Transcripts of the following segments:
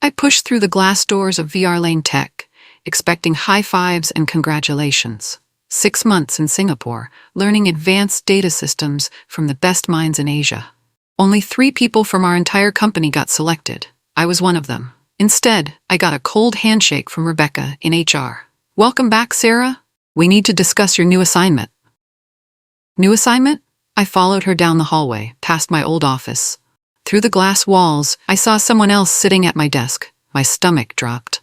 I pushed through the glass doors of VR Lane Tech, expecting high fives and congratulations. 6 months in Singapore, learning advanced data systems from the best minds in Asia. Only 3 people from our entire company got selected. I was one of them. Instead, I got a cold handshake from Rebecca in HR. "Welcome back, Sarah. We need to discuss your new assignment." New assignment? I followed her down the hallway, past my old office. Through the glass walls, I saw someone else sitting at my desk. My stomach dropped.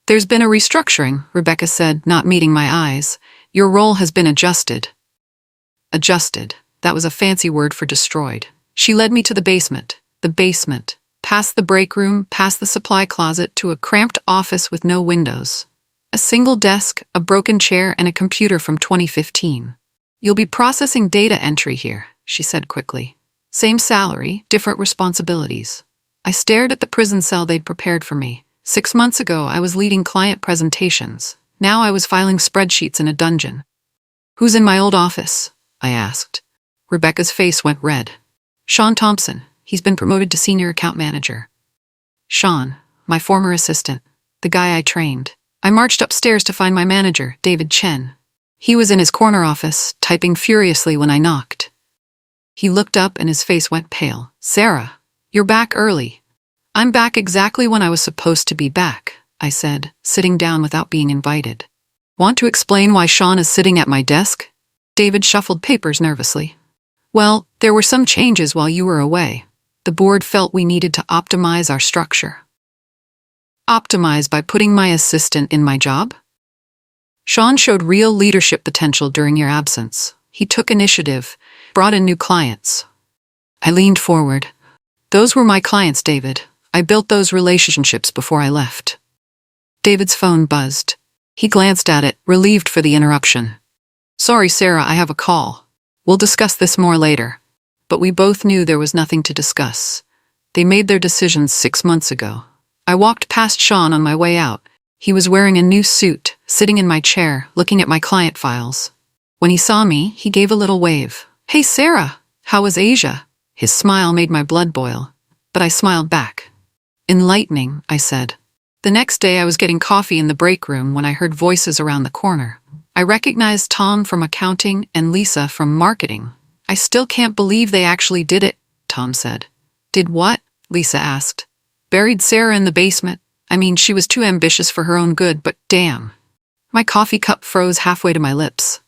"There's been a restructuring," Rebecca said, not meeting my eyes. "Your role has been adjusted." Adjusted. That was a fancy word for destroyed. She led me to the basement. Past the break room, past the supply closet, to a cramped office with no windows. A single desk, a broken chair, and a computer from 2015. "You'll be processing data entry here," she said quickly. "Same salary, different responsibilities." I stared at the prison cell they'd prepared for me. 6 months ago, I was leading client presentations. Now I was filing spreadsheets in a dungeon. "Who's in my old office?" I asked. Rebecca's face went red. "Shawn Thompson. He's been promoted to senior account manager." Shawn, my former assistant, the guy I trained. I marched upstairs to find my manager, David Chen. He was in his corner office, typing furiously when I knocked. He looked up and his face went pale. "Sarah, you're back early." "I'm back exactly when I was supposed to be back," I said, sitting down without being invited. "Want to explain why Shawn is sitting at my desk?" David shuffled papers nervously. "Well, there were some changes while you were away. The board felt we needed to optimize our structure." "Optimize by putting my assistant in my job?" "Shawn showed real leadership potential during your absence. He took initiative, brought in new clients." I leaned forward. "Those were my clients, David. I built those relationships before I left." David's phone buzzed. He glanced at it, relieved for the interruption. "Sorry, Sarah, I have a call. We'll discuss this more later." But we both knew there was nothing to discuss. They made their decisions 6 months ago. I walked past Shawn on my way out. He was wearing a new suit, sitting in my chair, looking at my client files. When he saw me, he gave a little wave. "Hey, Sarah, how was Asia?" His smile made my blood boil, but I smiled back. "Enlightening," I said. The next day I was getting coffee in the break room when I heard voices around the corner. I recognized Tom from accounting and Lisa from marketing. "I still can't believe they actually did it," Tom said. "Did what?" Lisa asked. "Buried Sarah in the basement. I mean, she was too ambitious for her own good, but damn." My coffee cup froze halfway to my lips.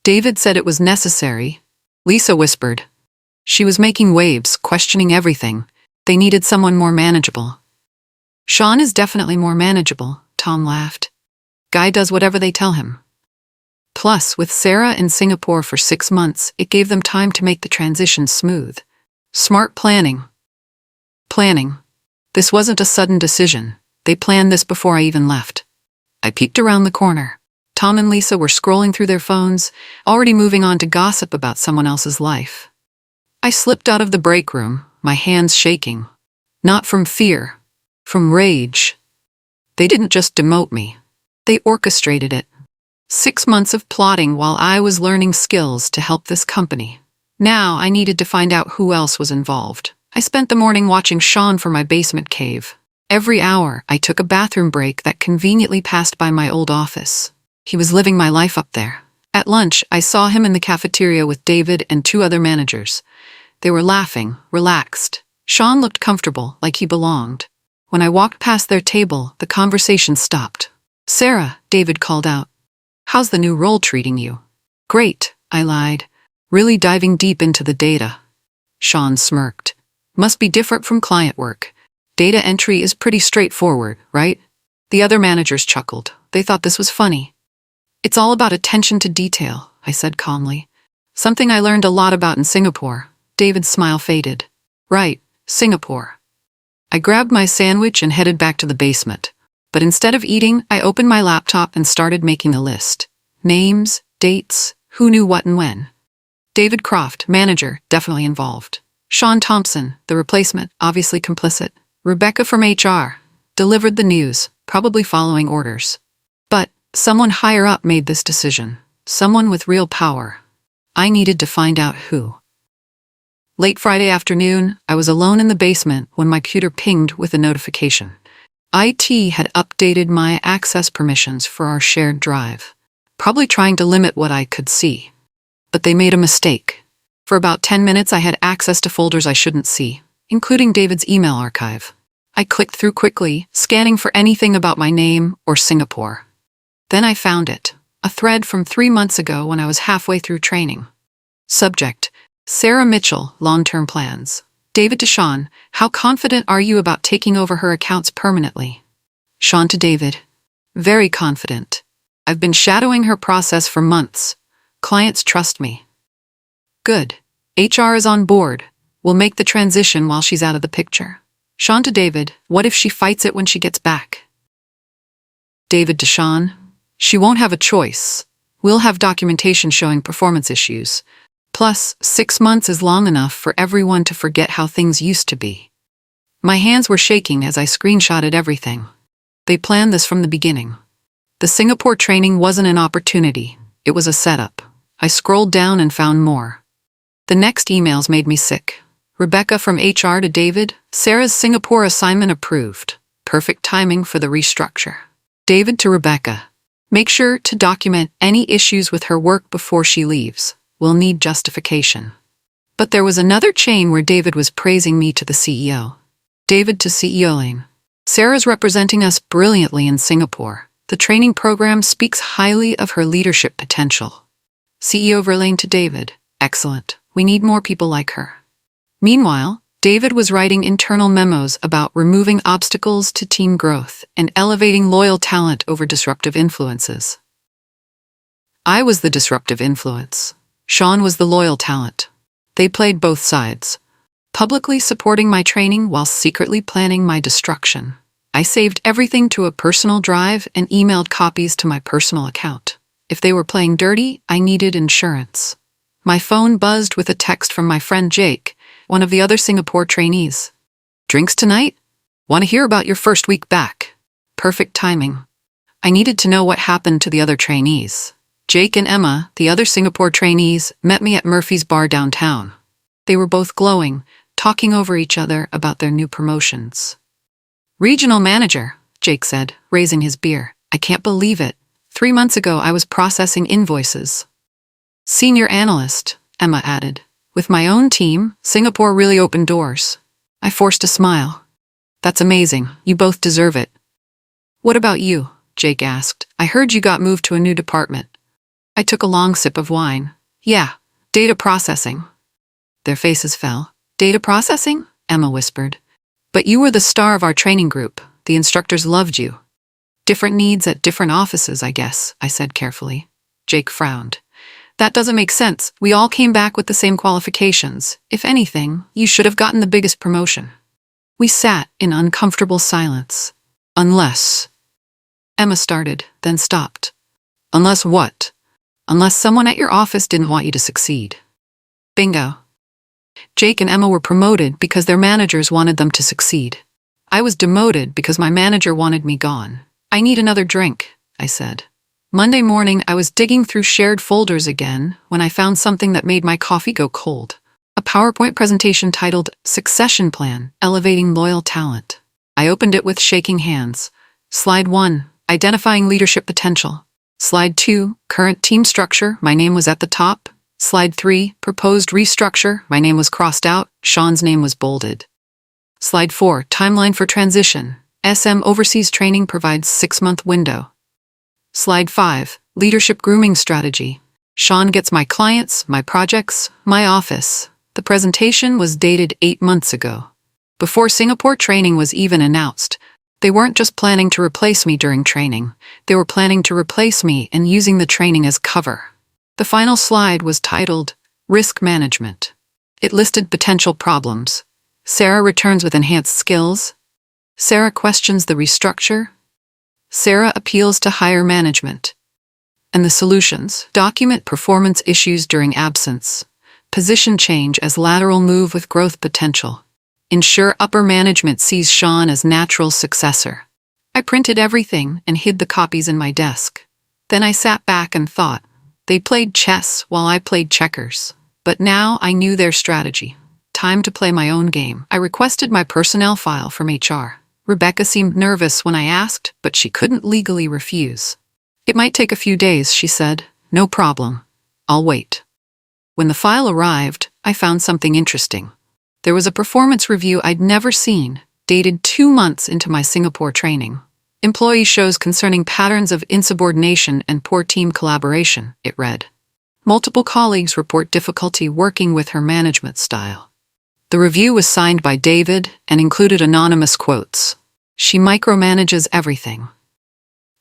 "David said it was necessary," Lisa whispered. She was making waves, questioning everything. They needed someone more manageable. "Shawn is definitely more manageable," Tom laughed. "Guy does whatever they tell him." Plus, with Sarah in Singapore for 6 months, it gave them time to make the transition smooth. Smart planning. This wasn't a sudden decision. They planned this before I even left. I peeked around the corner. Tom and Lisa were scrolling through their phones, already moving on to gossip about someone else's life. I slipped out of the break room, my hands shaking. Not from fear, from rage. They didn't just demote me. They orchestrated it. 6 months of plotting while I was learning skills to help this company. Now I needed to find out who else was involved. I spent the morning watching Shawn from my basement cave. Every hour, I took a bathroom break that conveniently passed by my old office. He was living my life up there. At lunch, I saw him in the cafeteria with David and 2 other managers. They were laughing, relaxed. Shawn looked comfortable, like he belonged. When I walked past their table, the conversation stopped. "Sarah," David called out. "How's the new role treating you?" "Great," I lied, really diving deep into the data. Shawn smirked. "Must be different from client work. Data entry is pretty straightforward, right?" The other managers chuckled. They thought this was funny. "It's all about attention to detail," I said calmly. "Something I learned a lot about in Singapore." David's smile faded. "Right, Singapore." I grabbed my sandwich and headed back to the basement. But instead of eating, I opened my laptop and started making a list. Names, dates, who knew what and when. David Croft, manager, definitely involved. Shawn Thompson, the replacement, obviously complicit. Rebecca from HR, delivered the news, probably following orders. But someone higher up made this decision. Someone with real power. I needed to find out who. Late Friday afternoon, I was alone in the basement when my computer pinged with a notification. IT had updated my access permissions for our shared drive, probably trying to limit what I could see. But they made a mistake. For about 10 minutes I had access to folders I shouldn't see, including David's email archive. I clicked through quickly, scanning for anything about my name or Singapore. Then I found it, a thread from 3 months ago when I was halfway through training. Subject: Sarah Mitchell, long-term plans. David to Shawn, how confident are you about taking over her accounts permanently? Shawn to David, very confident. I've been shadowing her process for months. Clients trust me. Good. HR is on board. We'll make the transition while she's out of the picture. Shawn to David, what if she fights it when she gets back? David to Shawn, she won't have a choice. We'll have documentation showing performance issues. Plus, 6 months is long enough for everyone to forget how things used to be. My hands were shaking as I screenshotted everything. They planned this from the beginning. The Singapore training wasn't an opportunity. It was a setup. I scrolled down and found more. The next emails made me sick. Rebecca from HR to David, Sarah's Singapore assignment approved. Perfect timing for the restructure. David to Rebecca, make sure to document any issues with her work before she leaves. We'll need justification. But there was another chain where David was praising me to the CEO. David to CEO Lane. Sarah's representing us brilliantly in Singapore. The training program speaks highly of her leadership potential. CEO Verlaine to David. Excellent. We need more people like her. Meanwhile, David was writing internal memos about removing obstacles to team growth and elevating loyal talent over disruptive influences. I was the disruptive influence. Shawn was the loyal talent. They played both sides, publicly supporting my training while secretly planning my destruction. I saved everything to a personal drive and emailed copies to my personal account. If they were playing dirty, I needed insurance. My phone buzzed with a text from my friend Jake, one of the other Singapore trainees. Drinks tonight? Want to hear about your first week back? Perfect timing. I needed to know what happened to the other trainees. Jake and Emma, the other Singapore trainees, met me at Murphy's bar downtown. They were both glowing, talking over each other about their new promotions. Regional manager, Jake said, raising his beer. I can't believe it. 3 months ago I was processing invoices. Senior analyst, Emma added. With my own team, Singapore really opened doors. I forced a smile. That's amazing. You both deserve it. What about you? Jake asked. I heard you got moved to a new department. I took a long sip of wine. Yeah, data processing. Their faces fell. Data processing? Emma whispered. But you were the star of our training group. The instructors loved you. Different needs at different offices, I guess, I said carefully. Jake frowned. That doesn't make sense. We all came back with the same qualifications. If anything, you should have gotten the biggest promotion. We sat in uncomfortable silence. Unless... Emma started, then stopped. Unless what? Unless someone at your office didn't want you to succeed. Bingo. Jake and Emma were promoted because their managers wanted them to succeed. I was demoted because my manager wanted me gone. I need another drink, I said. Monday morning, I was digging through shared folders again when I found something that made my coffee go cold. A PowerPoint presentation titled Succession Plan, Elevating Loyal Talent. I opened it with shaking hands. Slide 1, Identifying Leadership Potential. Slide 2, Current Team Structure, my name was at the top. Slide 3, Proposed Restructure, my name was crossed out, Shawn's name was bolded. Slide 4, Timeline for Transition. SM Overseas Training provides 6-month window. Slide 5, Leadership Grooming Strategy. Shawn gets my clients, my projects, my office. The presentation was dated 8 months ago. Before Singapore training was even announced, they weren't just planning to replace me during training. They were planning to replace me and using the training as cover. The final slide was titled Risk Management. It listed potential problems. Sarah returns with enhanced skills. Sarah questions the restructure. Sarah appeals to higher management. And the solutions: document performance issues during absence. Position change as lateral move with growth potential. Ensure upper management sees Shawn as natural successor. I printed everything and hid the copies in my desk. Then I sat back and thought. They played chess while I played checkers. But now I knew their strategy. Time to play my own game. I requested my personnel file from HR. Rebecca seemed nervous when I asked, but she couldn't legally refuse. It might take a few days, she said. No problem. I'll wait. When the file arrived, I found something interesting. There was a performance review I'd never seen, dated 2 months into my Singapore training. Employee shows concerning patterns of insubordination and poor team collaboration, it read. Multiple colleagues report difficulty working with her management style. The review was signed by David and included anonymous quotes. She micromanages everything.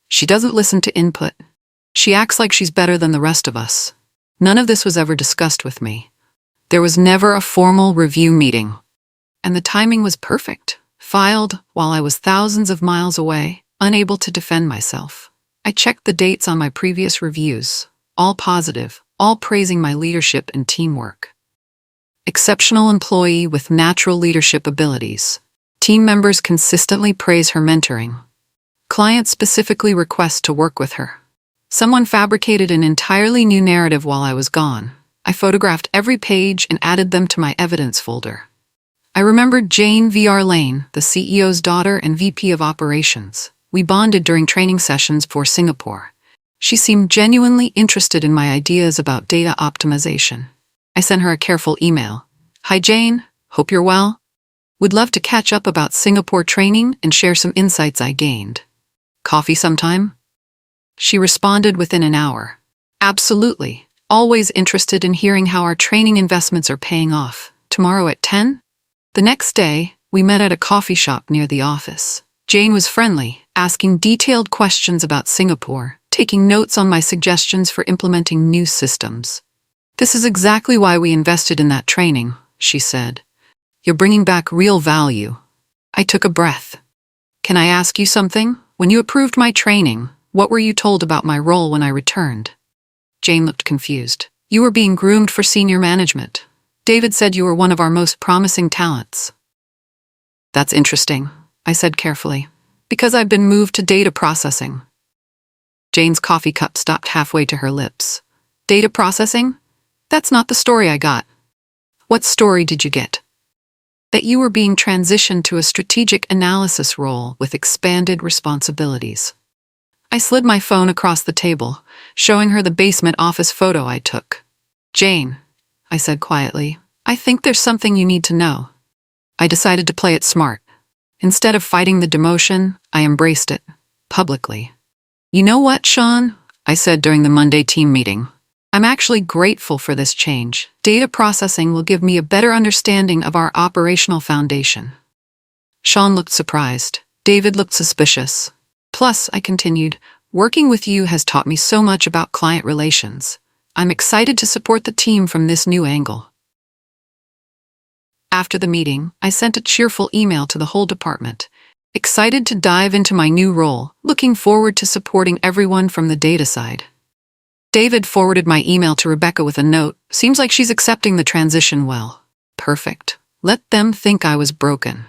She doesn't listen to input. She acts like she's better than the rest of us. None of this was ever discussed with me. There was never a formal review meeting. And the timing was perfect. Filed while I was thousands of miles away, unable to defend myself. I checked the dates on my previous reviews. All positive, all praising my leadership and teamwork. Exceptional employee with natural leadership abilities. Team members consistently praise her mentoring. Clients specifically request to work with her. Someone fabricated an entirely new narrative while I was gone. I photographed every page and added them to my evidence folder. I remembered Jane VR Lane, the CEO's daughter and VP of Operations. We bonded during training sessions for Singapore. She seemed genuinely interested in my ideas about data optimization. I sent her a careful email. Hi Jane, hope you're well. Would love to catch up about Singapore training and share some insights I gained. Coffee sometime? She responded within an hour. Absolutely. Always interested in hearing how our training investments are paying off. Tomorrow at 10? The next day, we met at a coffee shop near the office. Jane was friendly, asking detailed questions about Singapore, taking notes on my suggestions for implementing new systems. This is exactly why we invested in that training, she said. You're bringing back real value. I took a breath. Can I ask you something? When you approved my training, what were you told about my role when I returned? Jane looked confused. You were being groomed for senior management. David said you were one of our most promising talents. That's interesting, I said carefully. Because I've been moved to data processing. Jane's coffee cup stopped halfway to her lips. Data processing? That's not the story I got. What story did you get? That you were being transitioned to a strategic analysis role with expanded responsibilities. I slid my phone across the table, showing her the basement office photo I took. Jane, I said quietly, I think there's something you need to know. I decided to play it smart. Instead of fighting the demotion, I embraced it, publicly. You know what, Shawn? I said during the Monday team meeting. I'm actually grateful for this change. Data processing will give me a better understanding of our operational foundation. Shawn looked surprised. David looked suspicious. Plus, I continued, working with you has taught me so much about client relations. I'm excited to support the team from this new angle. After the meeting, I sent a cheerful email to the whole department, excited to dive into my new role, looking forward to supporting everyone from the data side. David forwarded my email to Rebecca with a note. Seems like she's accepting the transition well. Perfect. Let them think I was broken.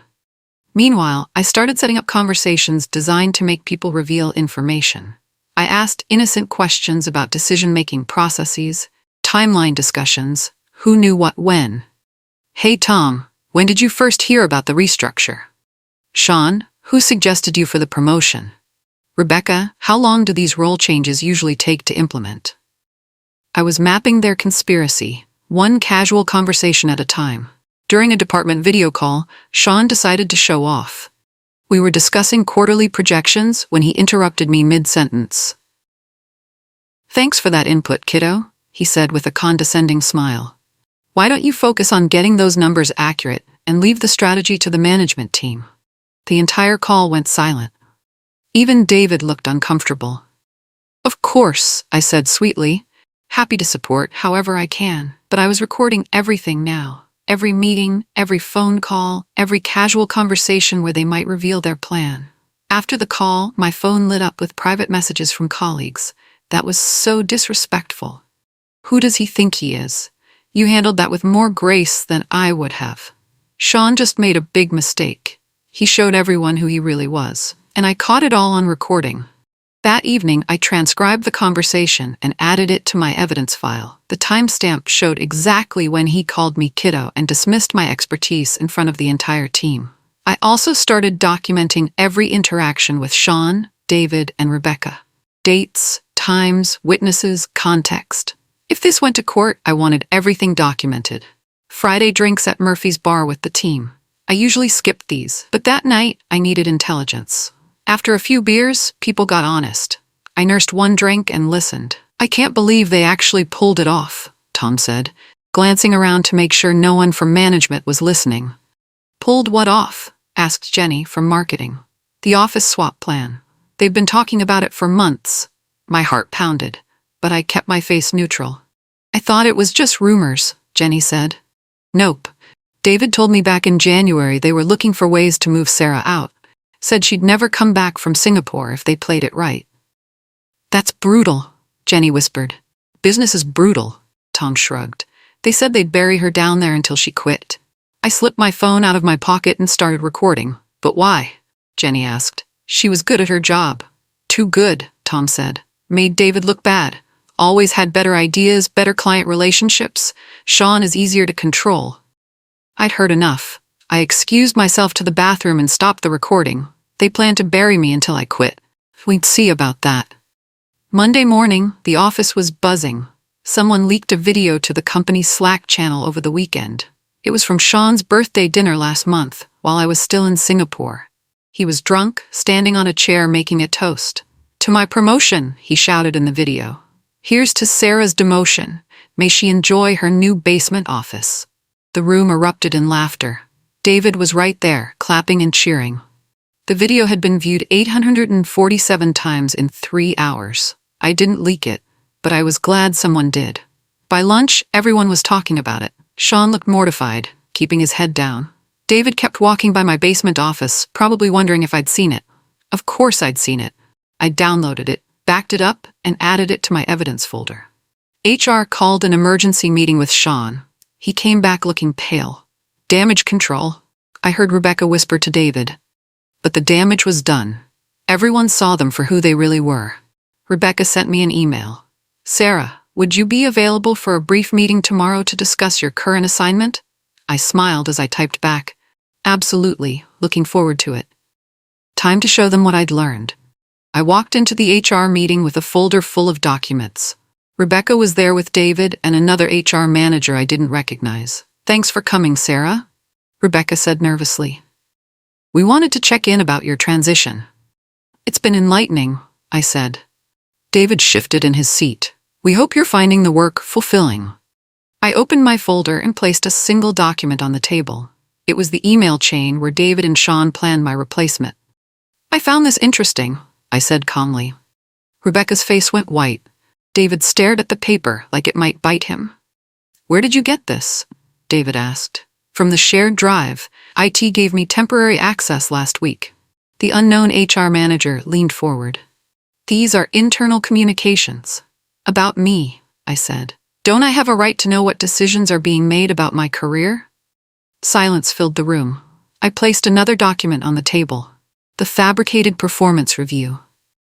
Meanwhile, I started setting up conversations designed to make people reveal information. I asked innocent questions about decision-making processes, timeline discussions, who knew what when. Hey Tom, when did you first hear about the restructure? Shawn, who suggested you for the promotion? Rebecca, how long do these role changes usually take to implement? I was mapping their conspiracy, one casual conversation at a time. During a department video call, Shawn decided to show off. We were discussing quarterly projections when he interrupted me mid-sentence. Thanks for that input, kiddo, he said with a condescending smile. Why don't you focus on getting those numbers accurate and leave the strategy to the management team? The entire call went silent. Even David looked uncomfortable. Of course, I said sweetly, happy to support however I can, but I was recording everything now. Every meeting, every phone call, every casual conversation where they might reveal their plan. After the call, my phone lit up with private messages from colleagues. That was so disrespectful. Who does he think he is? You handled that with more grace than I would have. Shawn just made a big mistake. He showed everyone who he really was, and I caught it all on recording. That evening, I transcribed the conversation and added it to my evidence file. The timestamp showed exactly when he called me kiddo and dismissed my expertise in front of the entire team. I also started documenting every interaction with Shawn, David, and Rebecca. Dates, times, witnesses, context. If this went to court, I wanted everything documented. Friday drinks at Murphy's bar with the team. I usually skipped these, but that night I needed intelligence. After a few beers, people got honest. I nursed one drink and listened. I can't believe they actually pulled it off, Tom said, glancing around to make sure no one from management was listening. Pulled what off? Asked Jenny from marketing. The office swap plan. They've been talking about it for months. My heart pounded, but I kept my face neutral. I thought it was just rumors, Jenny said. Nope. David told me back in January they were looking for ways to move Sarah out. Said she'd never come back from Singapore if they played it right. That's brutal, Jenny whispered. Business is brutal, Tom shrugged. They said they'd bury her down there until she quit. I slipped my phone out of my pocket and started recording. But why? Jenny asked. She was good at her job. Too good, Tom said. Made David look bad. Always had better ideas, better client relationships. Shawn is easier to control. I'd heard enough. I excused myself to the bathroom and stopped the recording. They planned to bury me until I quit. We'd see about that. Monday morning, the office was buzzing. Someone leaked a video to the company's Slack channel over the weekend. It was from Shawn's birthday dinner last month, while I was still in Singapore. He was drunk, standing on a chair making a toast. To my promotion, he shouted in the video. Here's to Sarah's demotion. May she enjoy her new basement office. The room erupted in laughter. David was right there, clapping and cheering. The video had been viewed 847 times in 3 hours. I didn't leak it, but I was glad someone did. By lunch, everyone was talking about it. Shawn looked mortified, keeping his head down. David kept walking by my basement office, probably wondering if I'd seen it. Of course I'd seen it. I downloaded it, backed it up, and added it to my evidence folder. HR called an emergency meeting with Shawn. He came back looking pale. Damage control, I heard Rebecca whisper to David. But the damage was done. Everyone saw them for who they really were. Rebecca sent me an email. Sarah, would you be available for a brief meeting tomorrow to discuss your current assignment? I smiled as I typed back. Absolutely, looking forward to it. Time to show them what I'd learned. I walked into the HR meeting with a folder full of documents. Rebecca was there with David and another HR manager I didn't recognize. Thanks for coming, Sarah, Rebecca said nervously. We wanted to check in about your transition. It's been enlightening, I said. David shifted in his seat. We hope you're finding the work fulfilling. I opened my folder and placed a single document on the table. It was the email chain where David and Shawn planned my replacement. I found this interesting, I said calmly. Rebecca's face went white. David stared at the paper like it might bite him. Where did you get this? David asked. From the shared drive. IT gave me temporary access last week. The unknown HR manager leaned forward. These are internal communications. About me, I said. Don't I have a right to know what decisions are being made about my career? Silence filled the room. I placed another document on the table. The fabricated performance review.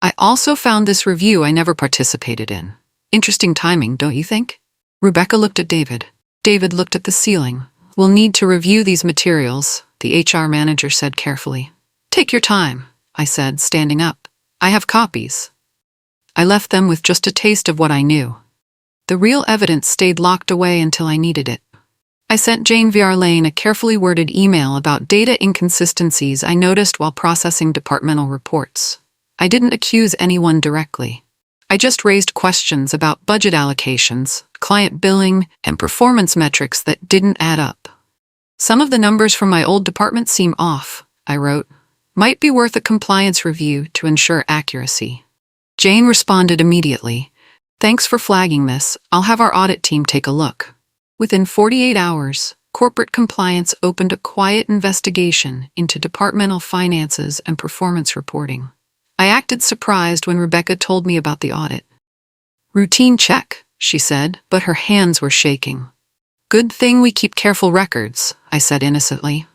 I also found this review I never participated in. Interesting timing, don't you think? Rebecca looked at David. David looked at the ceiling. We'll need to review these materials, the HR manager said carefully. Take your time, I said, standing up. I have copies. I left them with just a taste of what I knew. The real evidence stayed locked away until I needed it. I sent Jane Viarlane a carefully worded email about data inconsistencies I noticed while processing departmental reports. I didn't accuse anyone directly. I just raised questions about budget allocations, client billing, and performance metrics that didn't add up. Some of the numbers from my old department seem off, I wrote. Might be worth a compliance review to ensure accuracy. Jane responded immediately. Thanks for flagging this. I'll have our audit team take a look. Within 48 hours, corporate compliance opened a quiet investigation into departmental finances and performance reporting. I acted surprised when Rebecca told me about the audit. Routine check, she said, but her hands were shaking. Good thing we keep careful records, I said innocently.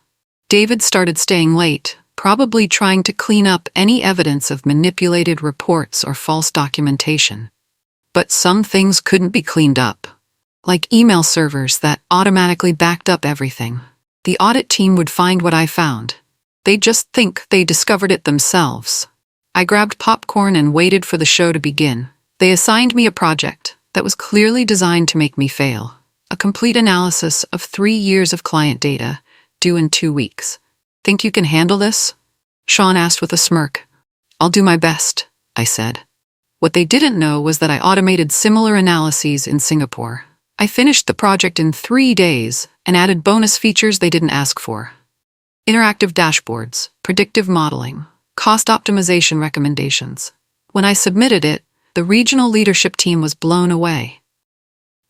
David started staying late, probably trying to clean up any evidence of manipulated reports or false documentation. But some things couldn't be cleaned up, like email servers that automatically backed up everything. The audit team would find what I found. They just think they discovered it themselves. I grabbed popcorn and waited for the show to begin. They assigned me a project that was clearly designed to make me fail. A complete analysis of 3 years of client data, due in 2 weeks. Think you can handle this? Shawn asked with a smirk. I'll do my best, I said. What they didn't know was that I automated similar analyses in Singapore. I finished the project in 3 days and added bonus features they didn't ask for. Interactive dashboards, predictive modeling, cost optimization recommendations. When I submitted it, the regional leadership team was blown away.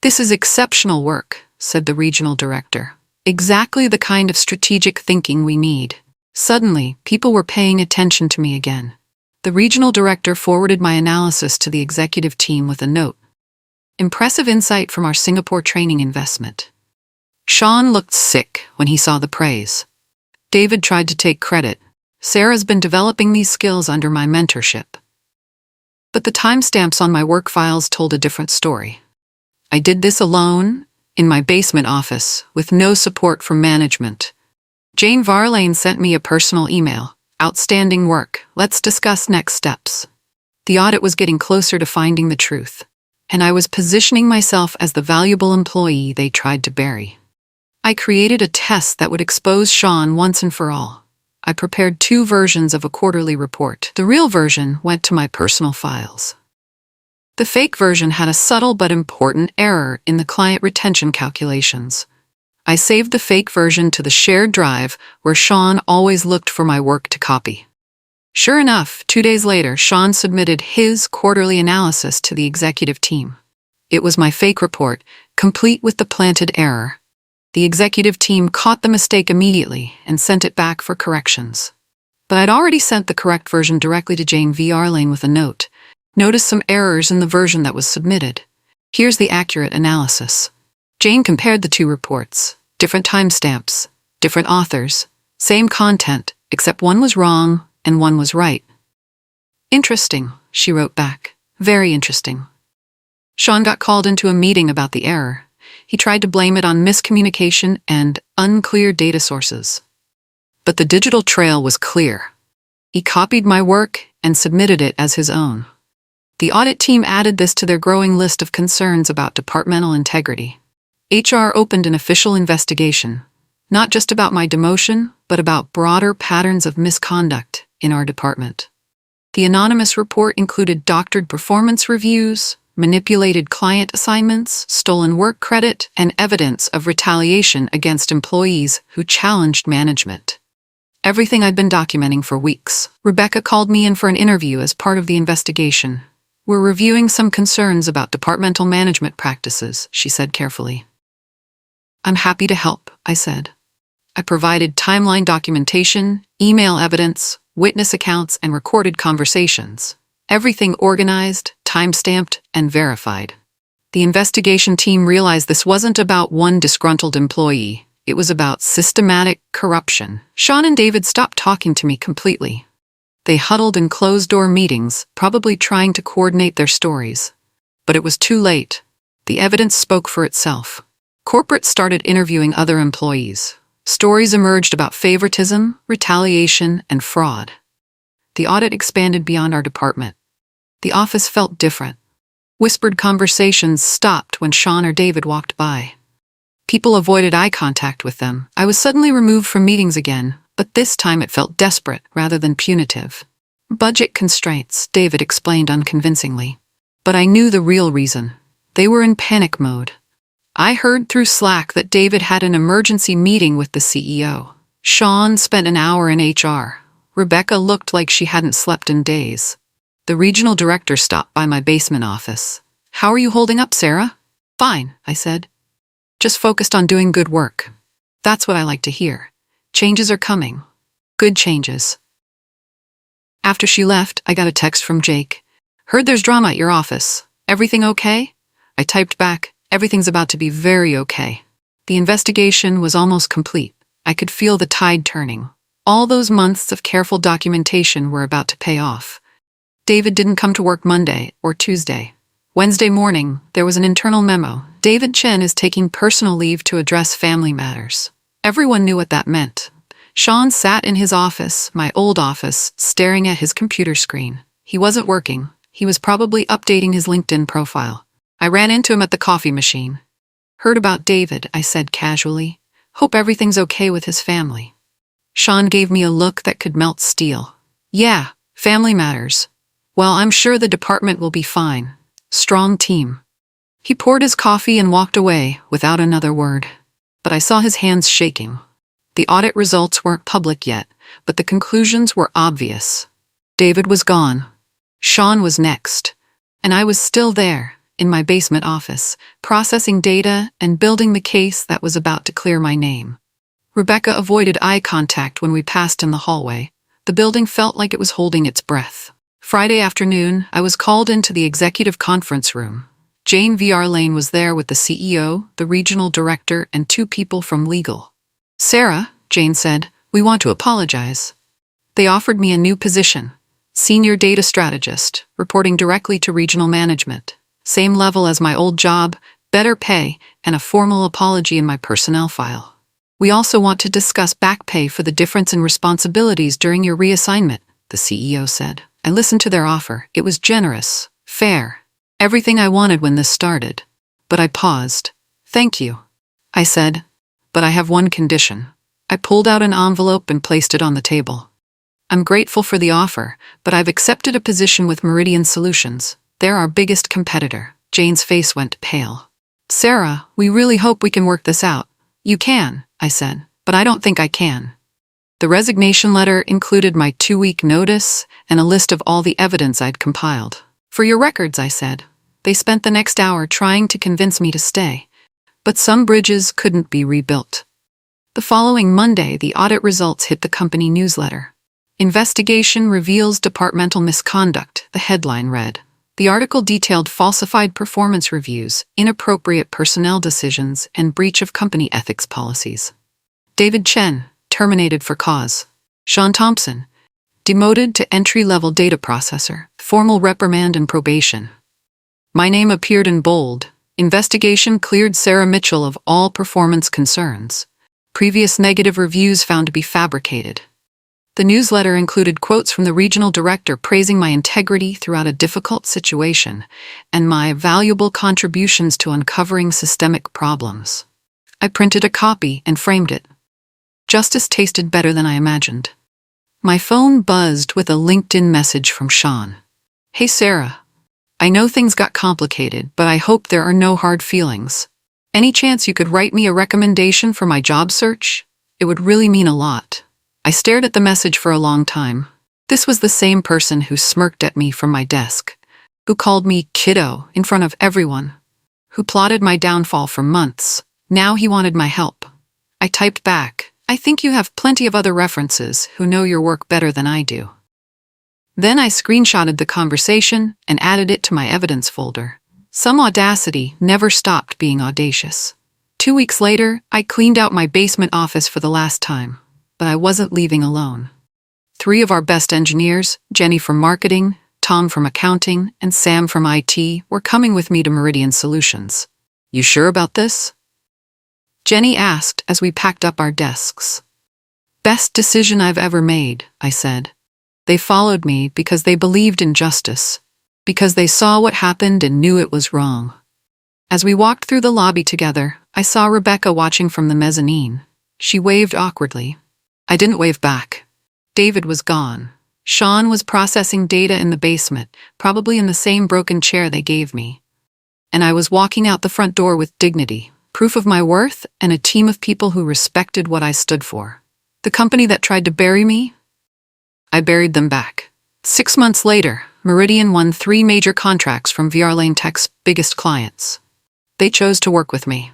This is exceptional work, said the regional director. Exactly the kind of strategic thinking we need. Suddenly, people were paying attention to me again. The regional director forwarded my analysis to the executive team with a note. Impressive insight from our Singapore training investment. Shawn looked sick when he saw the praise. David tried to take credit. Sarah's been developing these skills under my mentorship. But the timestamps on my work files told a different story. I did this alone, in my basement office, with no support from management. Jane Varlane sent me a personal email. Outstanding work. Let's discuss next steps. The audit was getting closer to finding the truth, and I was positioning myself as the valuable employee they tried to bury. I created a test that would expose Shawn once and for all. I prepared 2 versions of a quarterly report. The real version went to my personal files. The fake version had a subtle but important error in the client retention calculations. I saved the fake version to the shared drive where Shawn always looked for my work to copy. Sure enough, 2 days later, Shawn submitted his quarterly analysis to the executive team. It was my fake report, complete with the planted error. The executive team caught the mistake immediately and sent it back for corrections. But I'd already sent the correct version directly to Jane Varlane with a note. Notice some errors in the version that was submitted. Here's the accurate analysis. Jane compared the 2 reports. Different timestamps, different authors, same content, except one was wrong and one was right. Interesting, she wrote back. Very interesting. Shawn got called into a meeting about the error. He tried to blame it on miscommunication and unclear data sources. But the digital trail was clear. He copied my work and submitted it as his own. The audit team added this to their growing list of concerns about departmental integrity. HR opened an official investigation, not just about my demotion, but about broader patterns of misconduct in our department. The anonymous report included doctored performance reviews, manipulated client assignments, stolen work credit, and evidence of retaliation against employees who challenged management. Everything I'd been documenting for weeks. Rebecca called me in for an interview as part of the investigation. We're reviewing some concerns about departmental management practices, she said carefully. I'm happy to help, I said. I provided timeline documentation, email evidence, witness accounts, and recorded conversations. Everything organized, time-stamped, and verified. The investigation team realized this wasn't about one disgruntled employee. It was about systematic corruption. Shawn and David stopped talking to me completely. They huddled in closed-door meetings, probably trying to coordinate their stories. But it was too late. The evidence spoke for itself. Corporate started interviewing other employees. Stories emerged about favoritism, retaliation, and fraud. The audit expanded beyond our department. The office felt different. Whispered conversations stopped when Shawn or David walked by. People avoided eye contact with them. I was suddenly removed from meetings again, but this time it felt desperate rather than punitive. Budget constraints, David explained unconvincingly. But I knew the real reason. They were in panic mode. I heard through Slack that David had an emergency meeting with the CEO. Shawn spent an hour in HR. Rebecca looked like she hadn't slept in days. The regional director stopped by my basement office. How are you holding up, Sarah? Fine, I said. Just focused on doing good work. That's what I like to hear. Changes are coming. Good changes. After she left, I got a text from Jake. Heard there's drama at your office. Everything okay? I typed back, everything's about to be very okay. The investigation was almost complete. I could feel the tide turning. All those months of careful documentation were about to pay off. David didn't come to work Monday or Tuesday. Wednesday morning, there was an internal memo. David Chen is taking personal leave to address family matters. Everyone knew what that meant. Shawn sat in his office, my old office, staring at his computer screen. He wasn't working. He was probably updating his LinkedIn profile. I ran into him at the coffee machine. "Heard about David," I said casually. "Hope everything's okay with his family." Shawn gave me a look that could melt steel. "Yeah, family matters. Well, I'm sure the department will be fine. Strong team." He poured his coffee and walked away without another word. But I saw his hands shaking. The audit results weren't public yet, but the conclusions were obvious. David was gone. Shawn was next. And I was still there, in my basement office, processing data and building the case that was about to clear my name. Rebecca avoided eye contact when we passed in the hallway. The building felt like it was holding its breath. Friday afternoon, I was called into the executive conference room. Jane VR Lane was there with the CEO, the regional director, and 2 people from legal. "Sarah," Jane said, "we want to apologize. They offered me a new position, senior data strategist, reporting directly to regional management. Same level as my old job, better pay, and a formal apology in my personnel file. We also want to discuss back pay for the difference in responsibilities during your reassignment," the CEO said. I listened to their offer. It was generous, fair, everything I wanted when this started. But I paused. "Thank you," I said, "but I have one condition." I pulled out an envelope and placed it on the table. "I'm grateful for the offer, but I've accepted a position with Meridian Solutions. They're our biggest competitor." Jane's face went pale. "Sarah, we really hope we can work this out." "You can," I said, "but I don't think I can." The resignation letter included my 2-week notice and a list of all the evidence I'd compiled. "For your records," I said. They spent the next hour trying to convince me to stay. But some bridges couldn't be rebuilt. The following Monday, the audit results hit the company newsletter. "Investigation reveals departmental misconduct," the headline read. The article detailed falsified performance reviews, inappropriate personnel decisions, and breach of company ethics policies. David Chen, terminated for cause. Shawn Thompson, demoted to entry-level data processor, formal reprimand and probation. My name appeared in bold. Investigation cleared Sarah Mitchell of all performance concerns. Previous negative reviews found to be fabricated. The newsletter included quotes from the regional director praising my integrity throughout a difficult situation and my valuable contributions to uncovering systemic problems. I printed a copy and framed it. Justice tasted better than I imagined. My phone buzzed with a LinkedIn message from Shawn. "Hey Sarah, I know things got complicated, but I hope there are no hard feelings. Any chance you could write me a recommendation for my job search? It would really mean a lot." I stared at the message for a long time. This was the same person who smirked at me from my desk, who called me kiddo in front of everyone, who plotted my downfall for months. Now he wanted my help. I typed back, "I think you have plenty of other references who know your work better than I do." Then I screenshotted the conversation and added it to my evidence folder. Some audacity never stopped being audacious. 2 weeks later, I cleaned out my basement office for the last time. But I wasn't leaving alone. 3 of our best engineers, Jenny from marketing, Tom from accounting, and Sam from IT, were coming with me to Meridian Solutions. "You sure about this?" Jenny asked as we packed up our desks. "Best decision I've ever made," I said. They followed me because they believed in justice, because they saw what happened and knew it was wrong. As we walked through the lobby together, I saw Rebecca watching from the mezzanine. She waved awkwardly. I didn't wave back. David was gone. Shawn was processing data in the basement, probably in the same broken chair they gave me. And I was walking out the front door with dignity, proof of my worth, and a team of people who respected what I stood for. The company that tried to bury me, I buried them back. 6 months later, Meridian won 3 major contracts from VR Lane Tech's biggest clients. They chose to work with me.